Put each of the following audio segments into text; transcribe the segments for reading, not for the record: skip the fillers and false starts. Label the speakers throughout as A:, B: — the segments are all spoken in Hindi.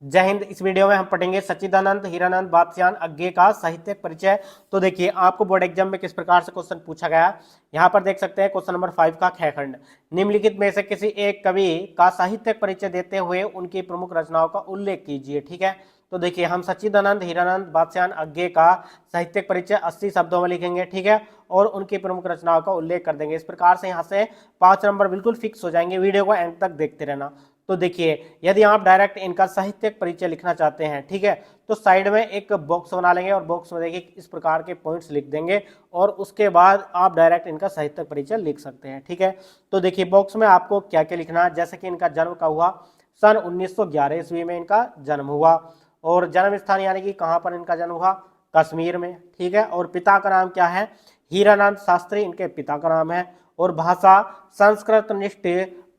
A: जय हिंद। इस वीडियो में हम पढ़ेंगे सच्चिदानंद हीरानंद बादशाहन अज्ञे का साहित्यिक परिचय। तो देखिए आपको बोर्ड एग्जाम में किस प्रकार से क्वेश्चन पूछा गया, यहाँ पर देख सकते हैं क्वेश्चन नंबर 5 का खंड। निम्नलिखित में से किसी एक कवि का साहित्यिक परिचय देते हुए उनकी प्रमुख रचनाओं का उल्लेख कीजिए। ठीक है, तो देखिए हम सच्चिदानंद हीरानंद बादशाहन अज्ञे का साहित्यिक परिचय 80 शब्दों में लिखेंगे। ठीक है, और उनकी प्रमुख रचनाओं का उल्लेख कर देंगे। इस प्रकार से यहाँ से 5 नंबर बिल्कुल फिक्स हो जाएंगे। वीडियो को एंड तक देखते रहना। तो देखिए यदि आप डायरेक्ट इनका साहित्यिक परिचय लिखना चाहते हैं, ठीक है, तो साइड में एक बॉक्स बना लेंगे और बॉक्स में देखिए इस प्रकार के पॉइंट्स लिख देंगे और उसके बाद आप डायरेक्ट इनका साहित्यिक परिचय लिख सकते हैं। ठीक है, तो देखिए बॉक्स में आपको क्या क्या लिखना है, जैसे कि इनका जन्म कब हुआ, सन 1911 ईस्वी में इनका जन्म हुआ। और जन्म स्थान यानी कि कहाँ पर इनका जन्म हुआ, कश्मीर में। ठीक है, और पिता का नाम क्या है, हीरानंद शास्त्री इनके पिता का नाम है। और भाषा संस्कृत निष्ठ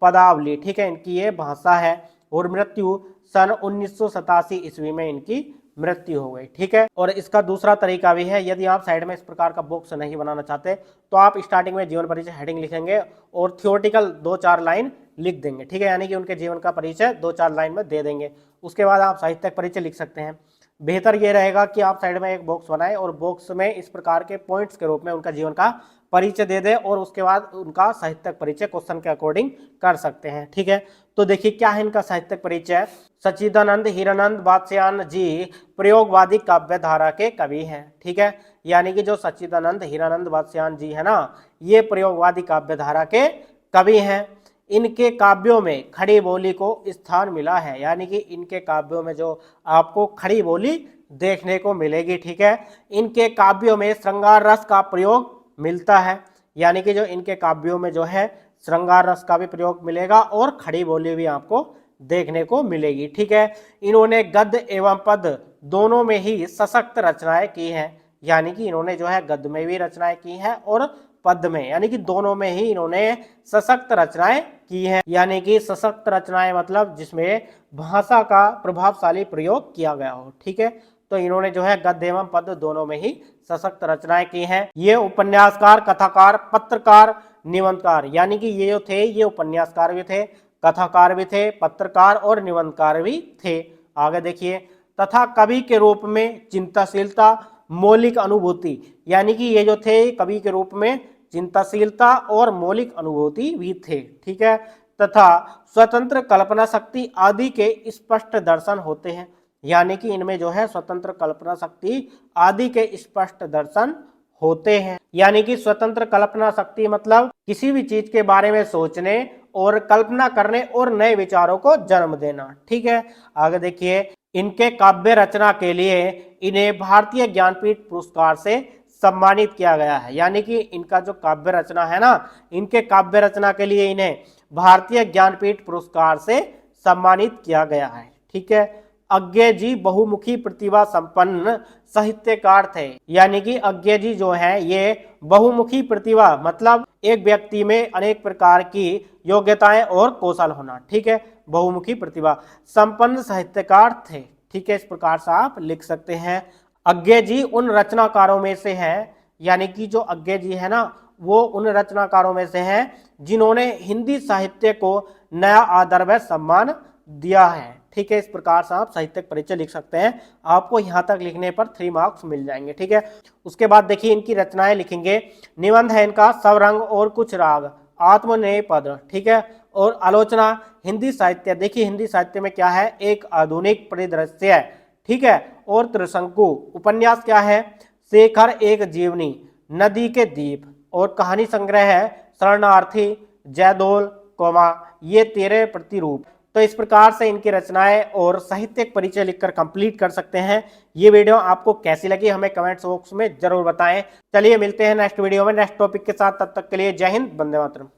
A: पदावली, ठीक है, इनकी ये भाषा है। और मृत्यु सन 1987 ईस्वी में इनकी मृत्यु हो गई। ठीक है, और इसका दूसरा तरीका भी है, यदि आप साइड में इस प्रकार का बॉक्स नहीं बनाना चाहते तो आप स्टार्टिंग में जीवन परिचय हेडिंग लिखेंगे और थियोरटिकल 2-4 लाइन लिख देंगे। ठीक है, यानी कि उनके जीवन का परिचय 2-4 लाइन में दे देंगे। उसके बाद आप साहित्यिक परिचय लिख सकते हैं। बेहतर ये रहेगा कि आप साइड में एक बॉक्स बनाएं और बॉक्स में इस प्रकार के पॉइंट्स के रूप में उनका जीवन का परिचय दे दे और उसके बाद उनका साहित्यिक परिचय क्वेश्चन के अकॉर्डिंग कर सकते हैं। ठीक है, तो देखिए क्या है इनका साहित्यिक परिचय। सच्चिदानंद हीरानंद बादशाहन जी प्रयोगवादी काव्य धारा के कवि हैं। ठीक है, यानी कि जो सच्चिदानंद हीरानंद बादशाहन जी है ना, ये प्रयोगवादी काव्य धारा के कवि हैं। इनके काव्यों में खड़ी बोली को स्थान मिला है, यानी कि इनके काव्यों में जो आपको खड़ी बोली देखने को मिलेगी। ठीक है, इनके काव्यों में श्रृंगार रस का प्रयोग मिलता है, यानी कि जो इनके काव्यों में जो है श्रृंगार रस का भी प्रयोग मिलेगा और खड़ी बोली भी आपको देखने को मिलेगी। ठीक है, इन्होंने गद्य एवं पद दोनों में ही सशक्त रचनाएं की हैं, यानी कि इन्होंने जो है गद्य में भी रचनाएं की हैं और पद में, यानी कि दोनों में ही इन्होंने सशक्त रचनाएं की हैं। यानी कि सशक्त रचनाएं मतलब जिसमें भाषा का प्रभावशाली प्रयोग किया गया हो। ठीक है, तो इन्होंने जो है गद्य एवं पद दोनों में ही सशक्त रचनाएं की हैं। ये उपन्यासकार, कथाकार, पत्रकार, निबंधकार, यानी कि ये जो थे ये उपन्यासकार भी थे, कथाकार भी थे, पत्रकार और निबंधकार भी थे। आगे देखिए, तथा कवि के रूप में चिंताशीलता, मौलिक अनुभूति, यानी कि ये जो थे कवि के रूप में चिंताशीलता और मौलिक अनुभूति भी थे। ठीक है, तथा स्वतंत्र कल्पना शक्ति आदि के स्पष्ट दर्शन होते हैं, यानी कि इनमें जो है स्वतंत्र कल्पना शक्ति आदि के स्पष्ट दर्शन होते हैं। यानी कि स्वतंत्र कल्पना शक्ति मतलब किसी भी चीज के बारे में सोचने और कल्पना करने और नए विचारों को जन्म देना। ठीक है, आगे देखिए, इनके काव्य रचना के लिए इन्हें भारतीय ज्ञानपीठ पुरस्कार से सम्मानित किया गया है, यानी कि इनका जो काव्य रचना है ना, इनके काव्य रचना के लिए इन्हें भारतीय ज्ञानपीठ पुरस्कार से सम्मानित किया गया है। ठीक है, अज्ञे जी बहुमुखी प्रतिभा संपन्न साहित्यकार थे, यानी कि अज्ञे जी जो है ये बहुमुखी प्रतिभा मतलब एक व्यक्ति में अनेक प्रकार की योग्यताएं और कौशल होना। ठीक है, बहुमुखी प्रतिभा संपन्न साहित्यकार थे। ठीक है, इस प्रकार से आप लिख सकते हैं। अज्ञे जी उन रचनाकारों में से हैं, यानी कि जो अज्ञे जी है ना वो उन रचनाकारों में से हैं जिन्होंने हिंदी साहित्य को नया आदर व सम्मान दिया है। ठीक है, इस प्रकार से आप साहित्यिक परिचय लिख सकते हैं। आपको यहाँ तक लिखने पर 3 मार्क्स मिल जाएंगे। ठीक है, उसके बाद देखिए इनकी रचनाएं लिखेंगे। निबंध है इनका सब रंग और कुछ राग, आत्मनेय पद। ठीक है, और आलोचना हिंदी साहित्य, देखिए हिंदी साहित्य में क्या है, एक आधुनिक परिदृश्य। ठीक है, और त्रिशंकु। उपन्यास क्या है, शेखर एक जीवनी, नदी के दीप। और कहानी संग्रह है शरणार्थी, जयदोल, कोमा, ये 13 प्रतिरूप। तो इस प्रकार से इनकी रचनाएं और साहित्यिक परिचय लिखकर कंप्लीट कर सकते हैं। ये वीडियो आपको कैसी लगी हमें कमेंट्स बॉक्स में जरूर बताएं। चलिए मिलते हैं नेक्स्ट वीडियो में नेक्स्ट टॉपिक के साथ, तब तक के लिए जय हिंद, वंदे मातरम।